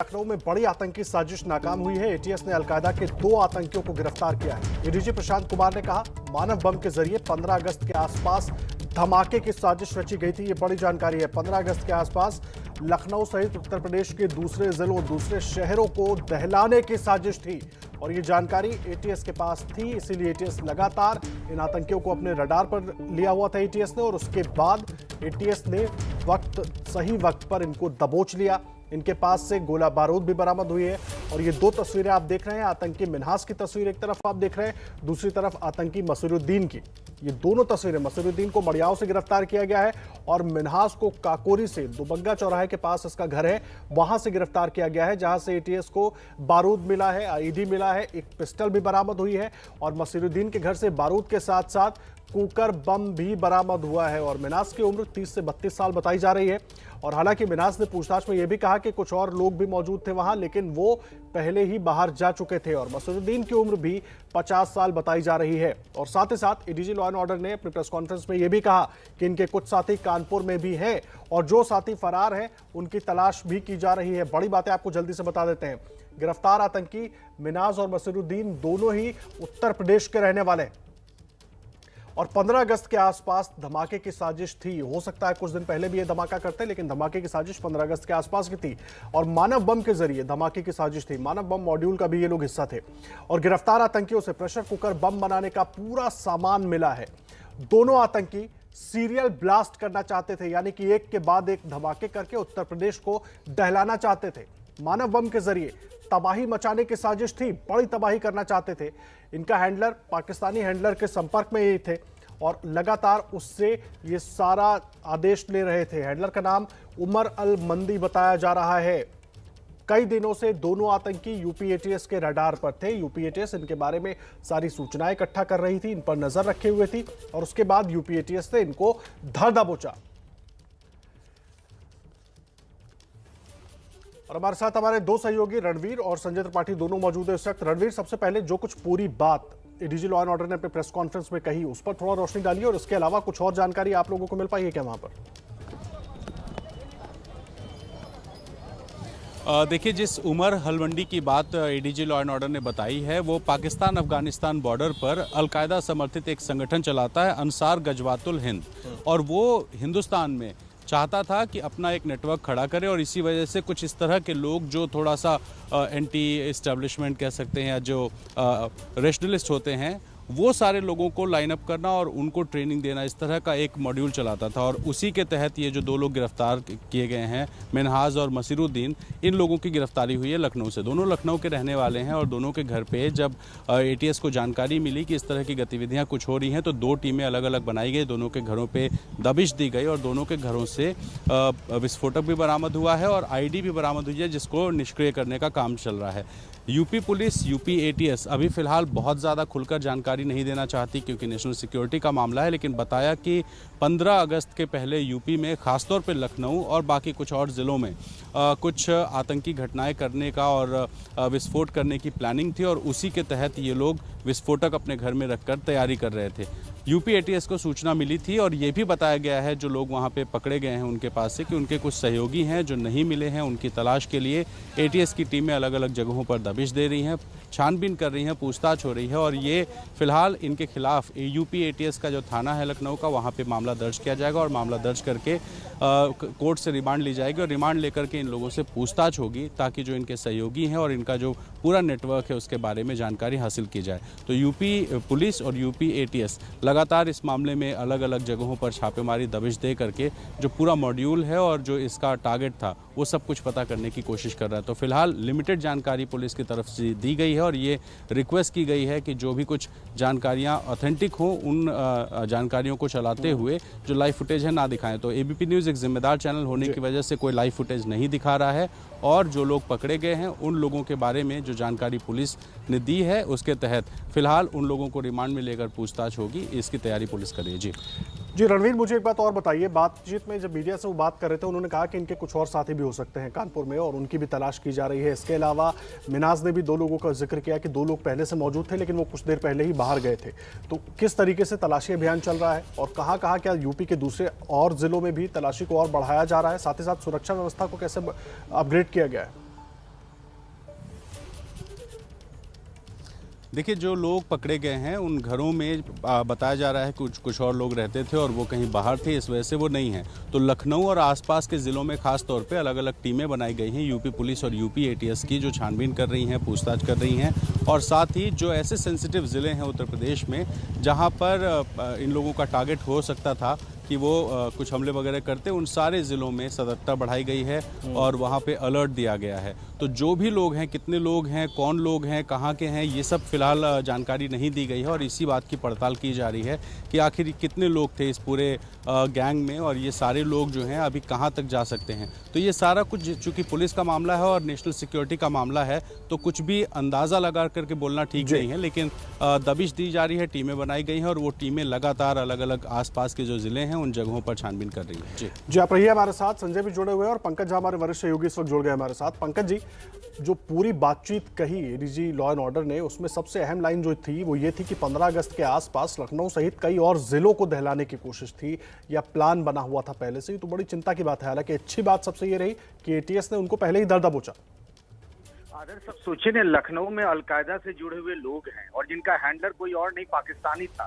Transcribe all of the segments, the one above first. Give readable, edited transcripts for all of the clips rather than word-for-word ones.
लखनऊ में बड़ी आतंकी साजिश नाकाम हुई है। एटीएस ने अलकायदा के 2 आतंकियों को गिरफ्तार किया है। एडीजी प्रशांत कुमार ने कहा, मानव बम के जरिए 15 अगस्त के आसपास धमाके की साजिश रची गई थी। ये बड़ी जानकारी है। 15 अगस्त के आसपास लखनऊ सहित उत्तर प्रदेश के दूसरे जिलों, दूसरे शहरों को दहलाने की साजिश थी और ये जानकारी एटीएस के पास थी। इसीलिए एटीएस लगातार इन आतंकियों को अपने रडार पर लिया हुआ था एटीएस ने, और उसके बाद एटीएस ने सही वक्त पर इनको दबोच लिया। इनके पास से गोला बारूद भी बरामद हुई है और ये 2 तस्वीरें आप देख रहे हैं। आतंकी मिन्हास की तस्वीर एक तरफ आप देख रहे हैं, दूसरी तरफ आतंकी मसीरुद्दीन की। ये दोनों तस्वीरें, मसीरुद्दीन को मड़ियाव से गिरफ्तार किया गया है और मिन्हास को काकोरी से, दुबग्गा चौराहे के पास इसका घर है, वहां से गिरफ्तार किया गया है, जहां से एटीएस को बारूद मिला है, आईईडी मिला है, एक पिस्टल भी बरामद हुई है और मसीरुद्दीन के घर से बारूद के साथ साथ कुकर बम भी बरामद हुआ है। और मिन्हास की उम्र 30 से 32 साल बताई जा रही है। और हालांकि मिन्हास ने पूछताछ में यह भी कहा कि कुछ और लोग भी मौजूद थे वहां, लेकिन वो पहले ही बाहर जा चुके थे। और मसीरुद्दीन की उम्र भी 50 साल बताई जा रही है। और साथ ही साथ एडीजी लॉ एंड ऑर्डर ने अपनी प्रेस कॉन्फ्रेंस में यह भी कहा कि इनके कुछ साथी कानपुर में भी हैं और जो साथी फरार हैं उनकी तलाश भी की जा रही है। बड़ी बातें आपको जल्दी से बता देते हैं। गिरफ्तार आतंकी मिन्हास और मसीरुद्दीन दोनों ही उत्तर प्रदेश के रहने वाले हैं और 15 अगस्त के आसपास धमाके की साजिश थी। हो सकता है कुछ दिन पहले भी ये धमाका करते, लेकिन धमाके की साजिश 15 अगस्त के आसपास की थी और मानव बम के जरिए धमाके की साजिश थी। मानव बम मॉड्यूल का भी ये लोग हिस्सा थे और गिरफ्तार आतंकियों से प्रेशर कुकर बम बनाने का पूरा सामान मिला है। दोनों आतंकी सीरियल ब्लास्ट करना चाहते थे, यानी कि एक के बाद एक धमाके करके उत्तर प्रदेश को दहलाना चाहते थे। मानव बम के जरिए तबाही मचाने की साजिश थी, बड़ी तबाही करना चाहते थे। इनका हैंडलर पाकिस्तानी हैंडलर के संपर्क में ही थे और लगातार उससे ये सारा आदेश ले रहे थे। हैंडलर का नाम उमर अल मंदी बताया जा रहा है। कई दिनों से दोनों आतंकी यूपी एटीएस के रडार पर थे। यूपी एटीएस इनके बारे में सारी सूचनाएं इकट्ठा कर रही थी, इन पर नजर रखे हुए थी और उसके बाद यूपी एटीएस ने इनको धर दबोचा। और हमारे साथ हमारे 2 सहयोगी रणवीर और संजय त्रिपाठी दोनों मौजूद है इस वक्त। रणवीर, सबसे पहले जो कुछ पूरी बात एडीजी लॉ एंड ऑर्डर ने अपने प्रेस कॉन्फ्रेंस में कही, उस पर थोड़ा रोशनी डालिए और इसके अलावा कुछ और जानकारी आप लोगों को मिल पाई है क्या वहां पर? देखिए, जिस उमर हलवंडी की बात एडीजी लॉ एंड ऑर्डर ने बताई है, वो पाकिस्तान अफगानिस्तान बॉर्डर पर अलकायदा समर्थित एक संगठन चलाता है, अंसार गजवातुल हिंद, और वो हिंदुस्तान में चाहता था कि अपना एक नेटवर्क खड़ा करे और इसी वजह से कुछ इस तरह के लोग जो थोड़ा सा एंटी एस्टेब्लिशमेंट कह सकते हैं या जो रेशनलिस्ट होते हैं, वो सारे लोगों को लाइन अप करना और उनको ट्रेनिंग देना, इस तरह का एक मॉड्यूल चलाता था। और उसी के तहत ये जो 2 लोग गिरफ्तार किए गए हैं, मिन्हास और मसीरुद्दीन, इन लोगों की गिरफ्तारी हुई है लखनऊ से। दोनों लखनऊ के रहने वाले हैं और दोनों के घर पे जब एटीएस को जानकारी मिली कि इस तरह की गतिविधियां कुछ हो रही हैं, तो 2 टीमें अलग अलग बनाई गई, दोनों के घरों पे दबिश दी गई और दोनों के घरों से विस्फोटक भी बरामद हुआ है और आईडी भी बरामद हुई है, जिसको निष्क्रिय करने का काम चल रहा है। यूपी पुलिस, यूपी एटीएस अभी फिलहाल बहुत ज़्यादा खुलकर जानकारी नहीं देना चाहती क्योंकि नेशनल सिक्योरिटी का मामला है, लेकिन बताया कि 15 अगस्त के पहले यूपी में, खासतौर पर लखनऊ और बाकी कुछ और ज़िलों में कुछ आतंकी घटनाएं करने का और विस्फोट करने की प्लानिंग थी और उसी के तहत ये लोग विस्फोटक अपने घर में रखकर तैयारी कर रहे थे। यूपी एटीएस को सूचना मिली थी और ये भी बताया गया है जो लोग वहाँ पे पकड़े गए हैं उनके पास से कि उनके कुछ सहयोगी हैं जो नहीं मिले हैं। उनकी तलाश के लिए एटीएस की टीमें अलग अलग जगहों पर दबिश दे रही हैं, छानबीन कर रही हैं, पूछताछ हो रही है और ये फिलहाल इनके खिलाफ यूपी एटीएस का जो थाना है लखनऊ का, वहाँ पे मामला दर्ज किया जाएगा और मामला दर्ज करके कोर्ट से रिमांड ली जाएगी और रिमांड लेकर के इन लोगों से पूछताछ होगी ताकि जो इनके सहयोगी हैं और इनका जो पूरा नेटवर्क है उसके बारे में जानकारी हासिल की जाए। तो यूपी पुलिस और यूपी एटीएस लगातार इस मामले में अलग अलग जगहों पर छापेमारी, दबिश दे करके जो पूरा मॉड्यूल है और जो इसका टारगेट था वो सब कुछ पता करने की कोशिश कर रहा है। तो फिलहाल लिमिटेड जानकारी पुलिस की तरफ से दी गई है और ये रिक्वेस्ट की गई है कि जो भी कुछ जानकारियां ऑथेंटिक हों उन जानकारियों को चलाते हुए जो लाइव फुटेज है ना दिखाएं। तो एबीपी न्यूज़ एक जिम्मेदार चैनल होने की वजह से कोई लाइव फुटेज नहीं दिखा रहा है और जो लोग पकड़े गए हैं उन लोगों के बारे में जो जानकारी पुलिस ने दी है उसके तहत फिलहाल उन लोगों को रिमांड में लेकर पूछताछ होगी, इसकी तैयारी पुलिस कर रही है। जी रणवीर, मुझे एक बात और बताइए। बातचीत में जब मीडिया से वो बात कर रहे थे उन्होंने कहा कि इनके कुछ और साथी भी हो सकते हैं कानपुर में और उनकी भी तलाश की जा रही है। इसके अलावा मिन्हास ने भी 2 लोगों का जिक्र किया कि 2 लोग पहले से मौजूद थे लेकिन वो कुछ देर पहले ही बाहर गए थे। तो किस तरीके से तलाशी अभियान चल रहा है और कहाँ कहाँ, क्या यूपी के दूसरे और जिलों में भी तलाशी को और बढ़ाया जा रहा है? साथ ही साथ सुरक्षा व्यवस्था को कैसे अपग्रेड किया गया है? देखिए, जो लोग पकड़े गए हैं उन घरों में बताया जा रहा है कुछ और लोग रहते थे और वो कहीं बाहर थे, इस वजह से वो नहीं हैं। तो लखनऊ और आसपास के ज़िलों में खास तौर पे अलग अलग टीमें बनाई गई हैं यूपी पुलिस और यूपी एटीएस की, जो छानबीन कर रही हैं, पूछताछ कर रही हैं। और साथ ही जो ऐसे सेंसिटिव ज़िले हैं उत्तर प्रदेश में जहाँ पर इन लोगों का टारगेट हो सकता था कि वो कुछ हमले वगैरह करते, उन सारे ज़िलों में सतर्कता बढ़ाई गई है और वहाँ पे अलर्ट दिया गया है। तो जो भी लोग हैं, कितने लोग हैं, कौन लोग हैं, कहाँ के हैं, ये सब फिलहाल जानकारी नहीं दी गई है और इसी बात की पड़ताल की जा रही है कि आखिर कितने लोग थे इस पूरे गैंग में और ये सारे लोग जो हैं अभी कहाँ तक जा सकते हैं। तो ये सारा कुछ चूँकि पुलिस का मामला है और नेशनल सिक्योरिटी का मामला है, तो कुछ भी अंदाज़ा लगा करके बोलना ठीक नहीं है, लेकिन दबिश दी जा रही है, टीमें बनाई गई हैं और वो टीमें लगातार अलग अलग आसपास के जो ज़िले हैं उन जगहों पर छानबीन कर रही है। जी आप रहिए हमारे साथ। संजय भी जुड़े हुए हैं और पंकज हमारे वरिष्ठ सहयोगी इस वक्त जुड़ गए हमारे साथ। पंकज जी, जो पूरी बातचीत कही एडीजी लॉ एंड ऑर्डर ने, उसमें सबसे अहम लाइन जो थी वो ये थी कि 15 अगस्त के आसपास लखनऊ सहित कई और जिलों को दहलाने की कोशिश थी या प्लान बना हुआ था पहले से ही। तो बड़ी चिंता की बात है। हालांकि अच्छी बात सबसे ये रही कि एटीएस ने उनको पहले ही दर दबोचा। आदर सब सोचे ने, लखनऊ में अलकायदा से जुड़े हुए लोग हैं और जिनका हैंडलर कोई और नहीं पाकिस्तानी था।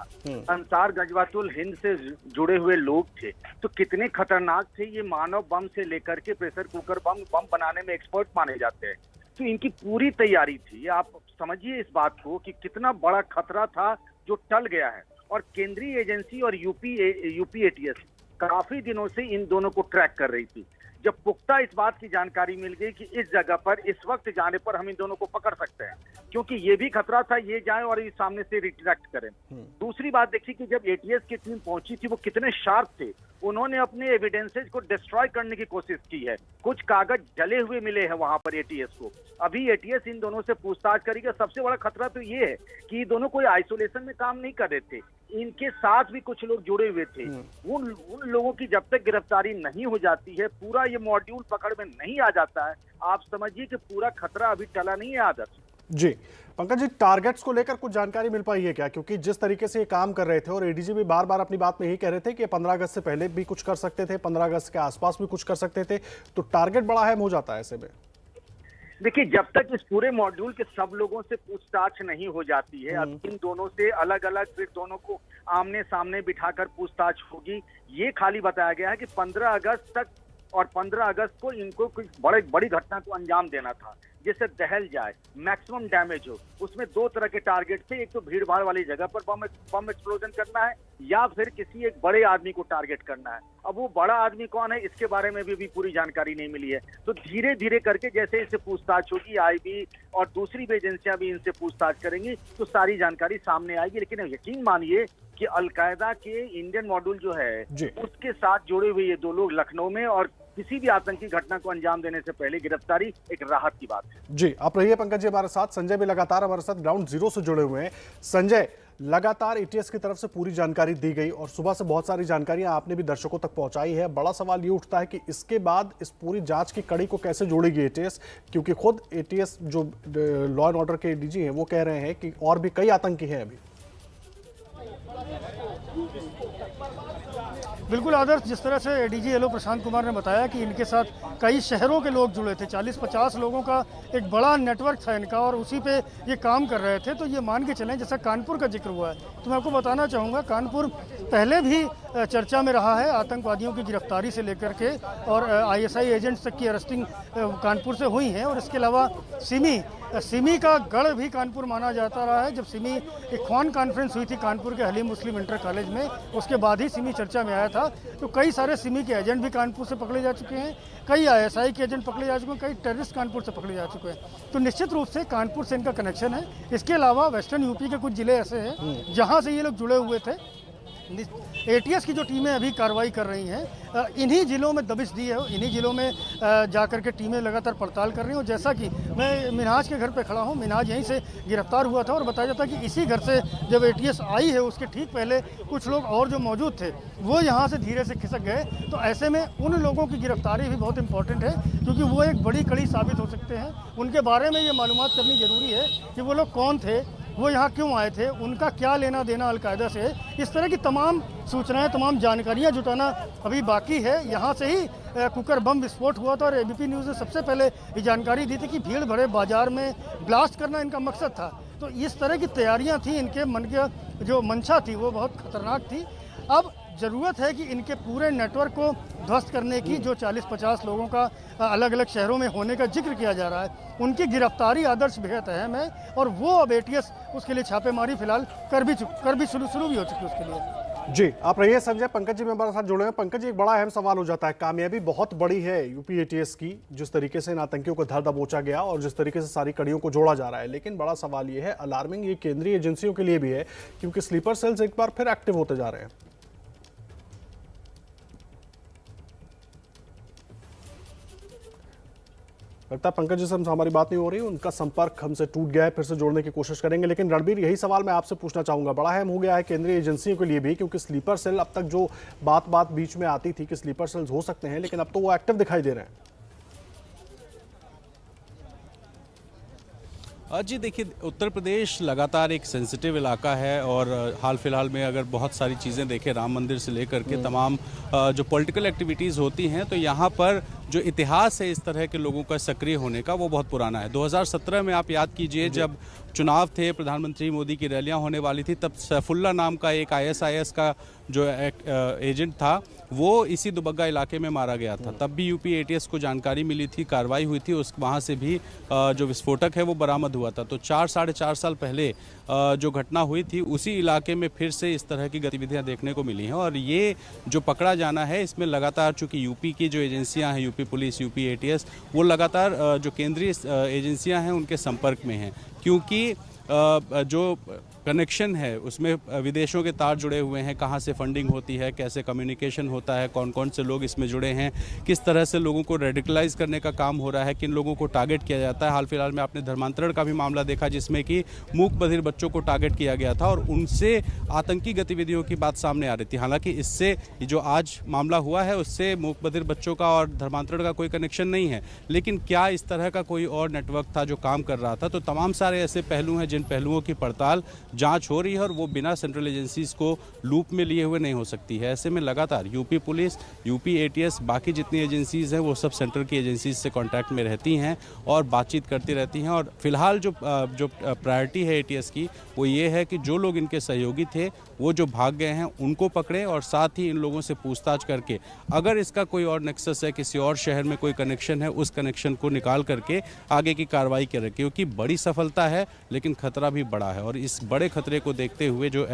अंसार गजवातुल हिंद से जुड़े हुए लोग थे। तो कितने खतरनाक थे ये, मानव बम से लेकर के प्रेशर कुकर बम बनाने में एक्सपर्ट माने जाते हैं। तो इनकी पूरी तैयारी थी। आप समझिए इस बात को कि कितना बड़ा खतरा था जो टल गया है। और केंद्रीय एजेंसी और यूपी एटीएस काफी दिनों से इन दोनों को ट्रैक कर रही थी। जब पुख्ता इस बात की जानकारी मिल गई कि इस जगह पर इस वक्त जाने पर हम इन दोनों को पकड़ सकते हैं, क्योंकि ये भी खतरा था ये जाएं और इस सामने से रिट्रैक्ट करें। दूसरी बात देखिए कि जब एटीएस की टीम पहुंची थी वो कितने शार्प थे। उन्होंने अपने एविडेंसेस को डिस्ट्रॉय करने की कोशिश की है। कुछ कागज जले हुए मिले हैं वहां पर एटीएस को। अभी एटीएस इन दोनों से पूछताछ करेगी। सबसे बड़ा खतरा तो ये है कि ये दोनों कोई आइसोलेशन में काम नहीं कर रहे थे, इनके साथ भी कुछ लोग जुड़े हुए थे। उन लोगों की जब तक गिरफ्तारी नहीं हो जाती है, पूरा ये मॉड्यूल पकड़ में नहीं आ जाता है, आप समझिए कि पूरा खतरा अभी टला नहीं है। आदर्श जी पंकज जी, टारगेट्स को लेकर कुछ जानकारी मिल पाई है क्या? क्योंकि जिस तरीके से ये काम कर रहे थे और एडीजी भी बार बार अपनी बात में यही कह रहे थे कि 15 अगस्त से पहले भी कुछ कर सकते थे, 15 अगस्त के आसपास भी कुछ कर सकते थे, तो टारगेट बड़ा अहम हो जाता है ऐसे में। देखिए, जब तक इस पूरे मॉड्यूल के सब लोगों से पूछताछ नहीं हो जाती है, अब इन दोनों से अलग अलग फिर दोनों को आमने सामने बिठाकर पूछताछ होगी। ये खाली बताया गया है कि 15 अगस्त तक और 15 अगस्त को इनको कुछ बड़ी घटना को अंजाम देना था जिससे दहल जाए, मैक्सिमम डैमेज हो। उसमें दो तरह के टारगेट थे, एक तो भीड़ भाड़ वाली जगह पर बम एक्सप्लोजन करना है या फिर किसी एक बड़े आदमी को टारगेट करना है। अब वो बड़ा आदमी कौन है इसके बारे में भी पूरी जानकारी नहीं मिली है। तो धीरे धीरे करके जैसे इससे पूछताछ होगी, आईबी और दूसरी भी एजेंसियां भी इनसे पूछताछ करेंगी तो सारी जानकारी सामने आएगी। लेकिन यकीन मानिए कि अलकायदा के इंडियन मॉड्यूल जो है उसके साथ जुड़े हुए ये दो लोग लखनऊ में, और किसी भी आतंकी घटना को अंजाम देने से पहले गिरफ्तारी एक राहत की बात है। जी आप रहिए पंकज जी हमारे साथ। संजय भी लगातार हमारे साथ ग्राउंड जीरो से जुड़े हुए हैं। संजय, लगातार एटीएस की तरफ से पूरी जानकारी दी गई और सुबह से बहुत सारी जानकारियां आपने भी दर्शकों तक पहुंचाई है। बड़ा सवाल ये उठता है कि इसके बाद इस पूरी जांच की कड़ी को कैसे जोड़ेगी एटीएस, क्योंकि खुद एटीएस जो लॉ एंड ऑर्डर के डीजी हैं वो कह रहे हैं कि और भी कई आतंकी हैं अभी। बिल्कुल आदर्श, जिस तरह से एडीजी एलओ प्रशांत कुमार ने बताया कि इनके साथ कई शहरों के लोग जुड़े थे, 40-50 लोगों का एक बड़ा नेटवर्क था इनका और उसी पे ये काम कर रहे थे। तो ये मान के चलें, जैसा कानपुर का जिक्र हुआ है, तो मैं आपको बताना चाहूँगा कानपुर पहले भी चर्चा में रहा है आतंकवादियों की गिरफ्तारी से लेकर के, और आईएसआई एजेंट्स तक की अरेस्टिंग कानपुर से हुई हैं। और इसके अलावा सिमी का गढ़ भी कानपुर माना जाता रहा है। जब सिमी इख्वान कॉन्फ्रेंस हुई थी कानपुर के हलीम मुस्लिम इंटर कॉलेज में, उसके बाद ही सिमी चर्चा में आया था। तो कई सारे सिमी के एजेंट भी कानपुर से पकड़े जा चुके हैं, कई आईएसआई के एजेंट पकड़े जा चुके हैं, कई टेररिस्ट कानपुर से पकड़े जा चुके हैं। तो निश्चित रूप से कानपुर से इनका कनेक्शन है। इसके अलावा वेस्टर्न यूपी के कुछ जिले ऐसे हैं जहां से ये लोग जुड़े हुए थे। एटीएस की जो टीमें अभी कार्रवाई कर रही हैं, इन्हीं जिलों में दबिश दी है, इन्हीं जिलों में जाकर के टीमें लगातार पड़ताल कर रही हैं। और जैसा कि मैं मिनहाज के घर पे खड़ा हूं, मिनहाज यहीं से गिरफ्तार हुआ था और बताया जाता है कि इसी घर से जब एटीएस आई है उसके ठीक पहले कुछ लोग और जो मौजूद थे वो यहाँ से धीरे से खिसक गए। तो ऐसे में उन लोगों की गिरफ्तारी भी बहुत इंपॉर्टेंट है, क्योंकि वो एक बड़ी कड़ी साबित हो सकते हैं। उनके बारे में ये मालूमात करनी जरूरी है कि वो लोग कौन थे, वो यहाँ क्यों आए थे, उनका क्या लेना देना अलकायदा से। इस तरह की तमाम सूचनाएं, तमाम जानकारियां जुटाना अभी बाकी है। यहाँ से ही कुकर बम विस्फोट हुआ था और एबीपी न्यूज़ ने सबसे पहले ये जानकारी दी थी कि भीड़ भरे बाजार में ब्लास्ट करना इनका मकसद था। तो इस तरह की तैयारियां थी, इनके मन की जो मंशा थी वो बहुत खतरनाक थी। अब ज़रूरत है कि इनके पूरे नेटवर्क को ध्वस्त करने की, जो 40-50 लोगों का अलग अलग शहरों में होने का जिक्र किया जा रहा है, उनकी गिरफ्तारी आदर्श बेहद अहम है। और वो अब एटीएस उसके लिए छापेमारी फिलहाल कर भी शुरू भी हो चुकी है उसके लिए। जी, आप रहिए संजय। पंकज जी में हमारे साथ जुड़े हैं। पंकज जी, एक बड़ा अहम सवाल हो जाता है, कामयाबी बहुत बड़ी है यूपी एटीएस की, जिस तरीके से इन आतंकियों को धर दबोचा गया और जिस तरीके से सारी कड़ियों को जोड़ा जा रहा है। लेकिन बड़ा सवाल ये है, अलार्मिंग ये केंद्रीय एजेंसियों के लिए भी है, क्योंकि स्लीपर सेल्स एक बार फिर एक्टिव होते जा रहे हैं। लगता है पंकज जी से हमारी बात नहीं हो रही, उनका संपर्क हमसे टूट गया है। फिर से जोड़ने की कोशिश करेंगे। लेकिन रणबीर, यही सवाल मैं आपसे पूछना चाहूंगा, बड़ा अहम हो गया है केंद्रीय एजेंसियों के लिए भी, क्योंकि स्लीपर सेल, अब तक जो बात बीच में आती थी कि स्लीपर सेल्स हो सकते हैं, लेकिन अब तो वो एक्टिव दिखाई दे रहे हैं। जी देखिए, उत्तर प्रदेश लगातार एक सेंसिटिव इलाका है और हाल फिलहाल में अगर बहुत सारी चीज़ें देखें, राम मंदिर से लेकर के तमाम जो पॉलिटिकल एक्टिविटीज़ होती हैं, तो यहाँ पर जो इतिहास है इस तरह के लोगों का सक्रिय होने का, वो बहुत पुराना है। 2017 में आप याद कीजिए, जब चुनाव थे, प्रधानमंत्री मोदी की रैलियां होने वाली थी, तब सैफुल्ला नाम का एक ISIS का जो एजेंट था, वो इसी दुबग्गा इलाके में मारा गया था। तब भी यूपी एटीएस को जानकारी मिली थी, कार्रवाई हुई थी, उस वहाँ से भी जो विस्फोटक है वो बरामद हुआ था। तो 4-4.5 साल पहले जो घटना हुई थी, उसी इलाके में फिर से इस तरह की गतिविधियां देखने को मिली हैं। और ये जो पकड़ा जाना है, इसमें लगातार चूंकि यूपी की जो एजेंसियां हैं, यूपी पुलिस, यूपी एटीएस, वो लगातार जो केंद्रीय एजेंसियां हैं उनके संपर्क में हैं, क्योंकि जो कनेक्शन है उसमें विदेशों के तार जुड़े हुए हैं, कहाँ से फंडिंग होती है, कैसे कम्युनिकेशन होता है, कौन कौन से लोग इसमें जुड़े हैं, किस तरह से लोगों को रेडिकलाइज करने का काम हो रहा है, किन लोगों को टारगेट किया जाता है। हाल फिलहाल में आपने धर्मांतरण का भी मामला देखा, जिसमें कि मूक बधिर बच्चों को टारगेट किया गया था और उनसे आतंकी गतिविधियों की बात सामने आ रही थी। हालांकि इससे जो आज मामला हुआ है उससे मूक बधिर बच्चों का और धर्मांतरण का कोई कनेक्शन नहीं है, लेकिन क्या इस तरह का कोई और नेटवर्क था जो काम कर रहा था? तो तमाम सारे ऐसे पहलू हैं जिन पहलुओं की पड़ताल, जांच हो रही है और वो बिना सेंट्रल एजेंसीज को लूप में लिए हुए नहीं हो सकती है। ऐसे में लगातार यूपी पुलिस, यूपी एटीएस, बाकी जितनी एजेंसीज हैं वो सब सेंट्रल की एजेंसीज से कांटेक्ट में रहती हैं और बातचीत करती रहती हैं। और फिलहाल जो प्रायोरिटी है एटीएस की, वो ये है कि जो लोग इनके सहयोगी थे, वो जो भाग गए हैं, उनको पकड़े और साथ ही इन लोगों से पूछताछ करके अगर इसका कोई और नेक्सस है, किसी और शहर में कोई कनेक्शन है, उस कनेक्शन को निकाल करके आगे की कार्रवाई करें। क्योंकि बड़ी सफलता है लेकिन खतरा भी बड़ा है और इस बड़े खतरे को देखते हुए जो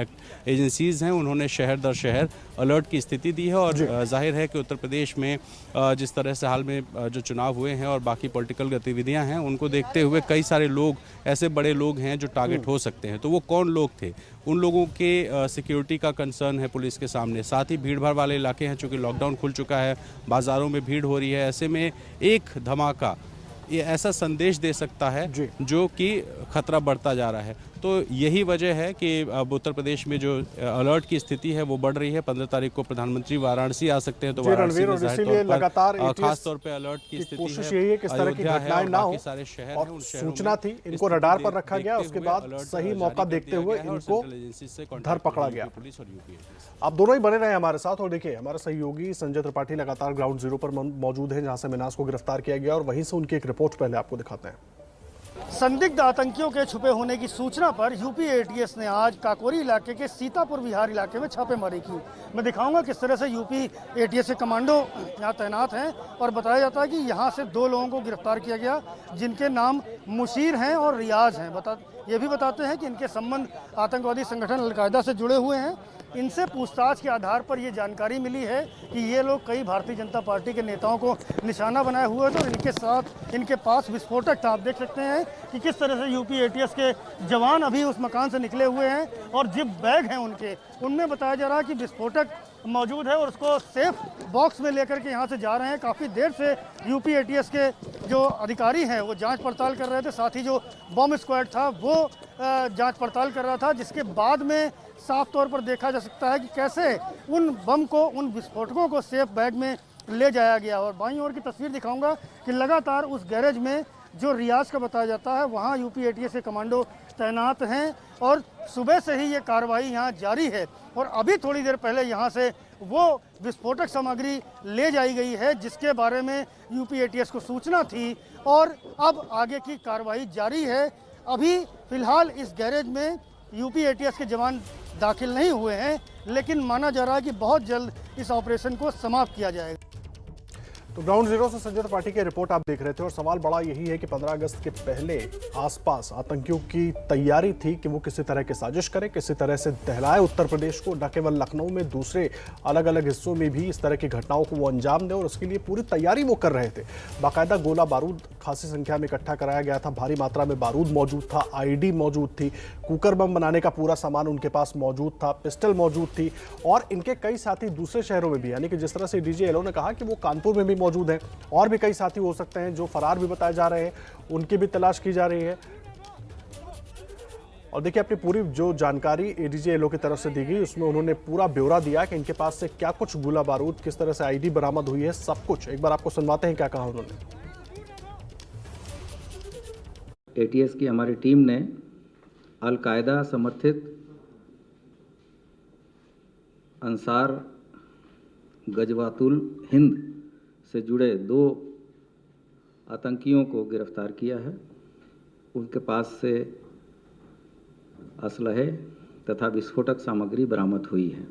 एजेंसीज हैं उन्होंने शहर दर शहर अलर्ट की स्थिति दी है। और जाहिर है कि उत्तर प्रदेश में जिस तरह से हाल में जो चुनाव हुए हैं और बाकी पॉलिटिकल गतिविधियां हैं, उनको देखते हुए कई सारे लोग, ऐसे बड़े लोग हैं जो टारगेट हो सकते हैं। तो वो कौन लोग थे? उन लोगों के सिक्योरिटी का कंसर्न है पुलिस के सामने। साथ ही भीड़ भाड़ वाले इलाके हैं, चूँकि लॉकडाउन खुल चुका है, बाज़ारों में भीड़ हो रही है। ऐसे में एक धमाका ये ऐसा संदेश दे सकता है जो कि खतरा बढ़ता जा रहा है। तो यही वजह है कि अब उत्तर प्रदेश में जो अलर्ट की स्थिति है वो बढ़ रही है। 15 तारीख को प्रधानमंत्री वाराणसी आ सकते हैं, तो वाराणसी में इसीलिए लगातार खास तौर पे अलर्ट की स्थिति है। कोशिश यही है कि इस तरह की घटनाएं ना हो। सारे शहर और सूचना थी, इनको रडार पर रखा गया, उसके बाद सही मौका देखते हुए इनको धर पकड़ा गया। पुलिस और यूपी, आप दोनों ही बने रहे हमारे साथ। और देखिए, हमारे सहयोगी संजय त्रिपाठी लगातार ग्राउंड जीरो पर मौजूद है, जहां से मिनास को गिरफ्तार किया गया, और वहीं से उनकी एक रिपोर्ट पहले आपको दिखाते हैं। संदिग्ध आतंकियों के छुपे होने की सूचना पर यूपी एटीएस ने आज काकोरी इलाके के सीतापुर विहार इलाके में छापेमारी की। मैं दिखाऊंगा किस तरह से यूपी एटीएस के कमांडो यहाँ तैनात हैं और बताया जाता है कि यहाँ से 2 लोगों को गिरफ्तार किया गया, जिनके नाम मुशीर हैं और रियाज हैं। ये भी बताते हैं कि इनके संबंध आतंकवादी संगठन अलकायदा से जुड़े हुए हैं। इनसे पूछताछ के आधार पर ये जानकारी मिली है कि ये लोग कई भारतीय जनता पार्टी के नेताओं को निशाना बनाए हुए थे और इनके साथ इनके पास विस्फोटक था। आप देख सकते हैं कि किस तरह से यूपी एटीएस के जवान अभी उस मकान से निकले हुए हैं और जिप बैग हैं उनमें बताया जा रहा है कि विस्फोटक मौजूद है और उसको सेफ बॉक्स में लेकर के यहाँ से जा रहे हैं। काफ़ी देर से यूपी एटीएस के जो अधिकारी हैं वो जांच पड़ताल कर रहे थे, साथ ही जो बम स्क्वाड था वो जांच पड़ताल कर रहा था, जिसके बाद में साफ तौर पर देखा जा सकता है कि कैसे उन बम को, उन विस्फोटकों को सेफ बैग में ले जाया गया। और बाईं ओर की तस्वीर दिखाऊंगा कि लगातार उस गैरेज में जो रियाज का बताया जाता है, वहाँ यूपी एटीएस के कमांडो तैनात हैं और सुबह से ही ये कार्रवाई यहाँ जारी है। और अभी थोड़ी देर पहले यहाँ से वो विस्फोटक सामग्री ले जाई गई है जिसके बारे में यूपी एटीएस को सूचना थी और अब आगे की कार्रवाई जारी है। अभी फिलहाल इस गैरेज में यूपी एटीएस के जवान दाखिल नहीं हुए हैं, लेकिन माना जा रहा है कि बहुत जल्द इस ऑपरेशन को समाप्त किया जाएगा। तो ग्राउंड जीरो से संजय त्रिपाठी की रिपोर्ट आप देख रहे थे और सवाल बड़ा यही है कि 15 अगस्त के पहले आसपास आतंकियों की तैयारी थी कि वो किसी तरह की साजिश करें, किसी तरह से दहलाए उत्तर प्रदेश को, न केवल लखनऊ में दूसरे अलग अलग हिस्सों में भी इस तरह की घटनाओं को वो अंजाम दें और उसके लिए पूरी तैयारी वो कर रहे थे। बाकायदा गोला बारूद खासी संख्या में इकट्ठा कराया गया था, भारी मात्रा में बारूद मौजूद था, आईडी मौजूद थी, कुकर बम बनाने का पूरा सामान उनके पास मौजूद था, पिस्टल मौजूद थी और इनके कई साथी दूसरे शहरों में भी, यानी कि जिस तरह से डीजी एलओ ने कहा कि वो कानपुर में भी मौजूद हैं और भी कई साथी हो सकते हैं जो फरार भी बताए जा रहे हैं, उनकी भी तलाश की जा रही है। और देखिए अपनी पूरी जो जानकारी एडीजी एलओ की तरफ से दी गई उसमें उन्होंने पूरा ब्यौरा दिया कि इनके पास से क्या कुछ गोला बारूद, किस तरह से आईडी बरामद हुई है, सब कुछ एक बार आपको सुनवाते हैं क्या कहा उन्होंने। एटीएस की हमारी टीम ने अल-कायदा समर्थित अंसार गजवातुल हिंद से जुड़े 2 आतंकियों को गिरफ्तार किया है। उनके पास से असलहे तथा विस्फोटक सामग्री बरामद हुई है।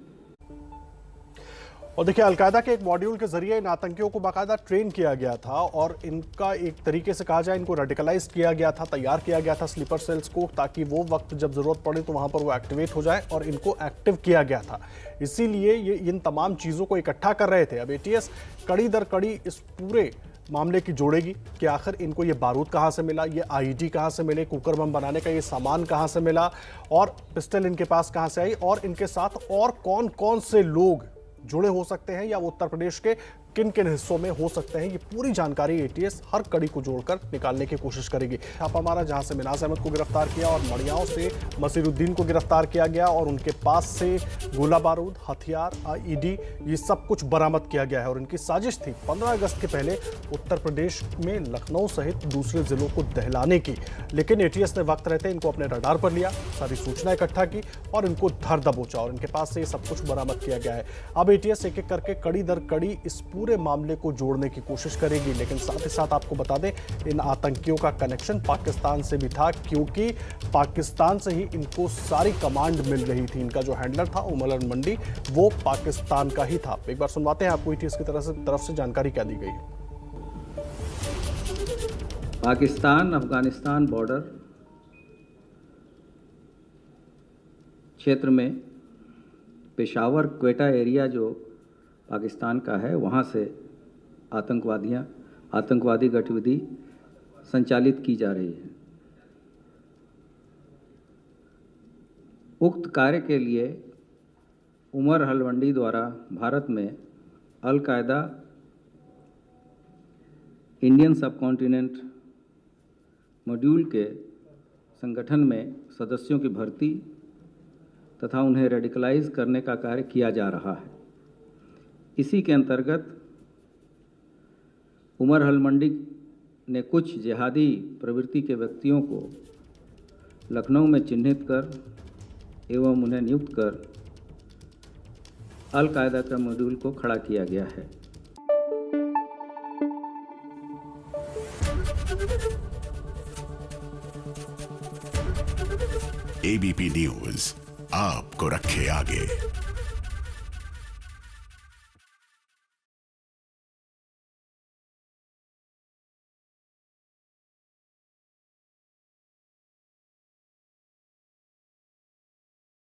और देखिए अलकायदा के एक मॉड्यूल के जरिए इन आतंकियों को बाकायदा ट्रेन किया गया था और इनका एक तरीके से कहा जाए इनको रेडिकलाइज किया गया था, तैयार किया गया था स्लीपर सेल्स को, ताकि वो वक्त जब जरूरत पड़े तो वहां पर वो एक्टिवेट हो जाए और इनको एक्टिव किया गया था। इसीलिए ये इन तमाम चीज़ों को इकट्ठा कर रहे थे। अब एटीएस कड़ी दर कड़ी इस पूरे मामले की जोड़ेगी कि आखिर इनको ये बारूद कहाँ से मिला, ये आईडी कहाँ से मिले, कुकर बम बनाने का ये सामान कहाँ से मिला और पिस्टल इनके पास कहाँ से आई और इनके साथ और कौन कौन से लोग जुड़े हो सकते हैं या वो उत्तर प्रदेश के किन किन हिस्सों में हो सकते हैं। ये पूरी जानकारी एटीएस हर कड़ी को जोड़कर निकालने की कोशिश करेगी। छापा मारा जहां से मिनाज अहमद को गिरफ्तार किया और मड़ियाओं से मसीरुद्दीन को गिरफ्तार किया गया और उनके पास से गोला बारूद, हथियार, आईडी ये सब कुछ बरामद किया गया है और इनकी साजिश थी 15 अगस्त के पहले उत्तर प्रदेश में लखनऊ सहित दूसरे जिलों को दहलाने की। लेकिन एटीएस ने वक्त रहते इनको अपने रडार पर लिया, सारी सूचना इकट्ठा की और इनको धर दबोचा और इनके पास से ये सब कुछ बरामद किया गया है। अब एटीएस एक एक करके कड़ी दर कड़ी इस पूरे मामले को जोड़ने की कोशिश करेगी। लेकिन साथ ही साथ आपको बता दें इन आतंकियों का कनेक्शन पाकिस्तान से भी था, क्योंकि पाकिस्तान से ही इनको सारी कमांड मिल रही थी। इनका जो हैंडलर था उमर हलवंडी वो पाकिस्तान का ही था। एक बार सुनवाते हैं आपको एटीएस की तरफ से जानकारी क्या दी गई है। पाकिस्तान अफगानिस्तान बॉर्डर क्षेत्र में पेशावर क्वेटा एरिया जो पाकिस्तान का है, वहाँ से आतंकवादी गतिविधि संचालित की जा रही है। उक्त कार्य के लिए उमर हलवंडी द्वारा भारत में अल-कायदा इंडियन सबकॉन्टिनेंट मॉड्यूल के संगठन में सदस्यों की भर्ती तथा उन्हें रेडिकलाइज करने का कार्य किया जा रहा है। इसी के अंतर्गत उमर हलवंडी ने कुछ जिहादी प्रवृत्ति के व्यक्तियों को लखनऊ में चिन्हित कर एवं उन्हें नियुक्त कर अल-कायदा का मॉड्यूल को खड़ा किया गया है। एबीपी न्यूज़ आपको रखे आगे।